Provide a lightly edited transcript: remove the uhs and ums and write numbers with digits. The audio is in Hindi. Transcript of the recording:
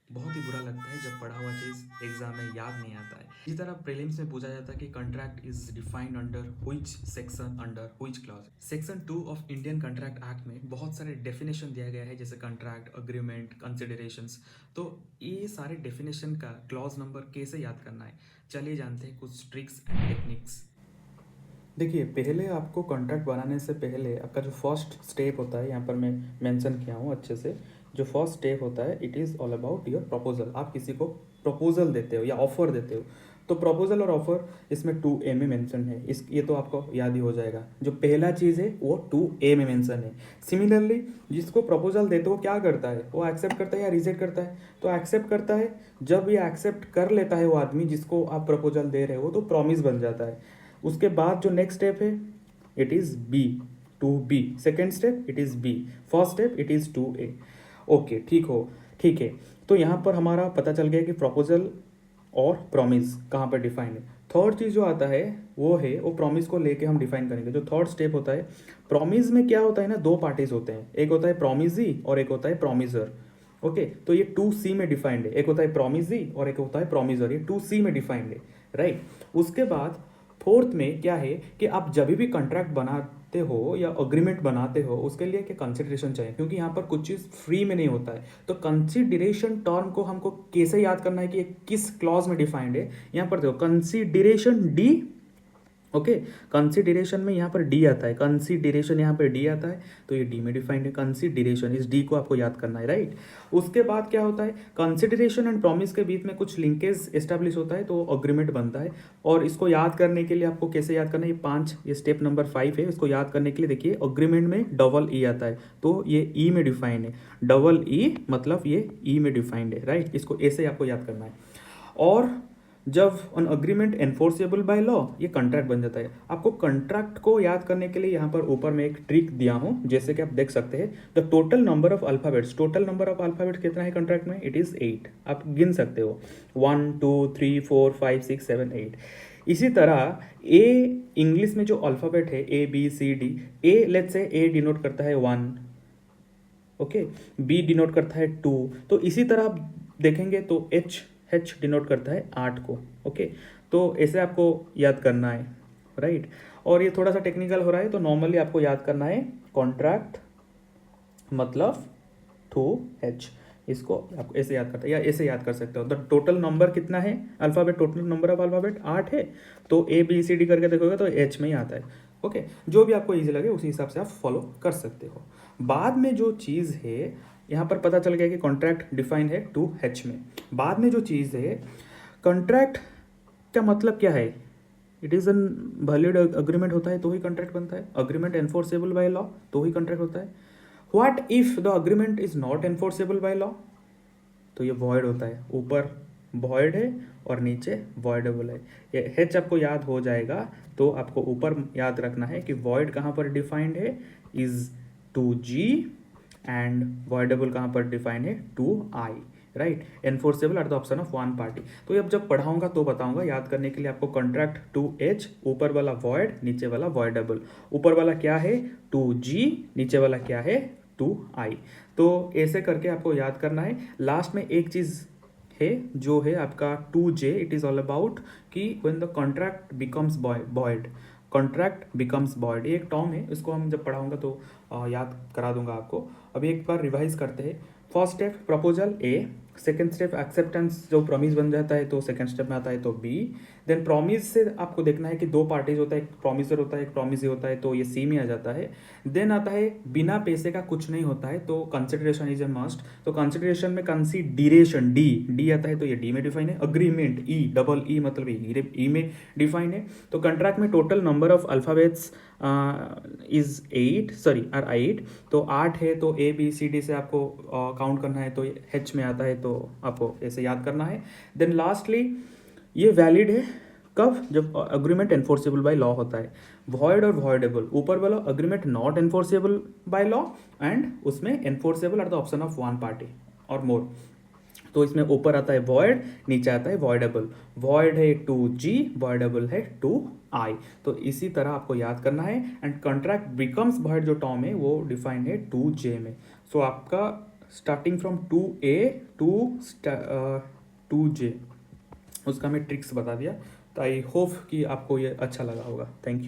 बहुत ही बुरा लगता है जब पढ़ा हुआ चीज़ एग्जाम में याद नहीं आता है। इसी तरह प्रीलिम्स में पूछा जाता है कि contract is defined under which section under which clause. Section 2 of Indian contract act में बहुत सारे डेफिनेशन दिया गया है, जैसे कॉन्ट्रैक्ट, अग्रीमेंट, कंसिडरेशंस। तो ये सारे डेफिनेशन का क्लॉज नंबर कैसे याद करना है, चलिए जानते हैं कुछ ट्रिक्स एंड टेक्निक्स। देखिए, पहले आपको कॉन्ट्रैक्ट बनाने से पहले आपका जो फर्स्ट स्टेप होता है, यहाँ पर मैं मेंशन किया हूँ अच्छे से। जो फर्स्ट स्टेप होता है, it is all about your proposal. आप किसी को प्रपोजल देते हो या ऑफर देते हो, तो प्रपोजल और ऑफर इसमें 2A में मेंशन है। इस ये तो आपको याद ही हो जाएगा। जो पहला चीज़ है वो 2A में मेंशन है। सिमिलरली, जिसको प्रपोजल देते हो क्या करता है, वो एक्सेप्ट करता है या रिजेक्ट करता है? तो एक्सेप्ट करता है। जब ये एक्सेप्ट कर लेता है वो आदमी जिसको आप प्रपोजल दे रहे हो, तो प्रॉमिस बन जाता है। उसके बाद जो नेक्स्ट स्टेप है, it is B, 2B। Second step it is B, first step it is 2A। Okay, ठीक है। तो यहाँ पर हमारा पता चल गया कि प्रपोजल और प्रॉमिस कहाँ पर डिफाइन है। थर्ड चीज़ जो आता है वो प्रॉमिस को लेके हम डिफाइन करेंगे। जो थर्ड स्टेप होता है, प्रॉमिस में क्या होता है ना, दो पार्टीज होते हैं, एक होता है प्रॉमिजी और एक होता है प्रॉमिजर। ओके, तो ये 2C में डिफाइंड है। एक होता है प्रॉमिजी और एक होता है प्रॉमिजर, ये 2C में डिफाइंड है, राइट। उसके बाद फोर्थ में क्या है कि आप जब भी कॉन्ट्रैक्ट बनाते हो या अग्रीमेंट बनाते हो, उसके लिए क्या कंसिडरेशन चाहिए, क्योंकि यहाँ पर कुछ चीज़ फ्री में नहीं होता है। तो कंसिडरेशन टर्म को हमको कैसे याद करना है कि ये किस क्लॉज में डिफाइंड है। यहाँ पर देखो, कंसिडरेशन डी। ओके, कंसिडरेशन में यहाँ पर डी आता है, कंसिडरेशन यहाँ पर डी आता है, तो ये डी में डिफाइंड है कंसिडरेशन। इस डी को आपको याद करना है, राइट। उसके बाद क्या होता है, कंसिडरेशन एंड प्रॉमिस के बीच में कुछ लिंकेज एस्टेब्लिश होता है, तो अग्रीमेंट बनता है। और इसको याद करने के लिए आपको कैसे याद करना है, ये स्टेप नंबर 5 है। इसको याद करने के लिए देखिए, अग्रीमेंट में डबल ई आता है, तो ये ई में डिफाइंड है। डबल ई मतलब ये ई में डिफाइंड है, राइट। इसको ऐसे आपको याद करना है। और जब on agreement enforceable by law, ये कॉन्ट्रैक्ट बन जाता है। आपको कॉन्ट्रैक्ट को याद करने के लिए यहाँ पर ऊपर में एक ट्रिक दिया हूँ, जैसे कि आप देख सकते हैं, the total number of alphabets. Total number of alphabets कितना है कॉन्ट्रैक्ट में, इट इज़ 8। आप गिन सकते हो, 1 2 3 4 5 6 7 8। इसी तरह ए, इंग्लिश में जो अल्फ़ाबेट है ABCD, A let's say A denote करता है 1, ओके, बी डिनोट करता है 2। तो इसी तरह आप देखेंगे तो एच डिनोट करता है 8 को, ओके। तो ऐसे आपको याद करना है, राइट। और ये थोड़ा सा टेक्निकल हो रहा है, तो नॉर्मली आपको याद करना है कॉन्ट्रैक्ट मतलब 2H। इसको आप ऐसे याद करते हैं या ऐसे याद कर सकते हो। द टोटल नंबर कितना है alphabet, total number of alphabet 8 है, तो ABCD करके देखोगे तो H में ही आता है, ओके। जो भी आपको ईजी लगे उसी हिसाब से आप फॉलो कर सकते हो। बाद में जो चीज़ है, यहाँ पर पता चल गया कि कॉन्ट्रैक्ट डिफाइन है 2H में। बाद में जो चीज़ है, कॉन्ट्रैक्ट का मतलब क्या है, it is an valid agreement होता है तो ही कॉन्ट्रैक्ट बनता है। अग्रीमेंट एनफोर्सेबल बाय लॉ तो ही कॉन्ट्रैक्ट होता है। What if the agreement is not enforceable by law, तो ये वॉइड होता है। ऊपर वॉइड है और नीचे वॉइडेबल है। ये H आपको याद हो जाएगा, तो आपको ऊपर याद रखना है कि वॉइड कहाँ पर डिफाइंड है, इज 2G, एंड वॉइडेबल कहाँ पर डिफाइंड है, 2I, right. Enforceable are the option of one party. तो ये अब जब पढ़ाऊंगा तो बताऊंगा। याद करने के लिए आपको कॉन्ट्रैक्ट 2H, ऊपर वाला वॉइड, नीचे वाला वॉइडेबल। ऊपर वाला क्या है 2G, नीचे वाला क्या है 2I। तो ऐसे करके आपको याद करना है। लास्ट में एक चीज़ है जो है आपका 2J, it is all about कि when the contract becomes void, contract becomes void, ये एक टर्म है। इसको हम जब पढ़ाऊंगा तो याद करा दूंगा आपको। अभी एक बार रिवाइज करते हैं। First step proposal A, second step acceptance, जो प्रॉमिस बन जाता है तो सेकेंड स्टेप में आता है तो B। देन प्रॉमिस से आपको देखना है कि दो पार्टीज होता है, एक प्रॉमिसर होता है एक प्रॉमिसी होता है, तो ये C में आ जाता है। देन आता है बिना पैसे का कुछ नहीं होता है, तो कंसिडरेशन इज ए मस्ट। तो कंसिडरेशन में कंसिडरेशन डी आता है, तो ये डी में डिफाइन है। अग्रीमेंट ई, डबल ई मतलब ई में डिफाइन है। तो कॉन्ट्रैक्ट में total number of alphabets is 8, तो 8 है, तो ABCD से आपको काउंट करना है, तो H में आता है, तो आपको ऐसे याद करना है। देन लास्टली ये वैलिड है कब, जब अग्रीमेंट एनफोर्सेबल बाय लॉ होता है। वॉइड और वॉइडेबल, ऊपर वाला agreement not enforceable by law, and उसमें enforceable are the option of one party और मोर। तो इसमें ऊपर आता है वॉइड, नीचे आता है वॉइडेबल। वॉइड है 2G, वॉइडेबल है 2I। तो इसी तरह आपको याद करना है। एंड कॉन्ट्रैक्ट बिकम्स वॉइड जो टर्म है वो डिफाइंड है 2J में। सो आपका starting from 2A to 2J, उसका मैं ट्रिक्स बता दिया। तो आई होप कि आपको ये अच्छा लगा होगा। Thank you.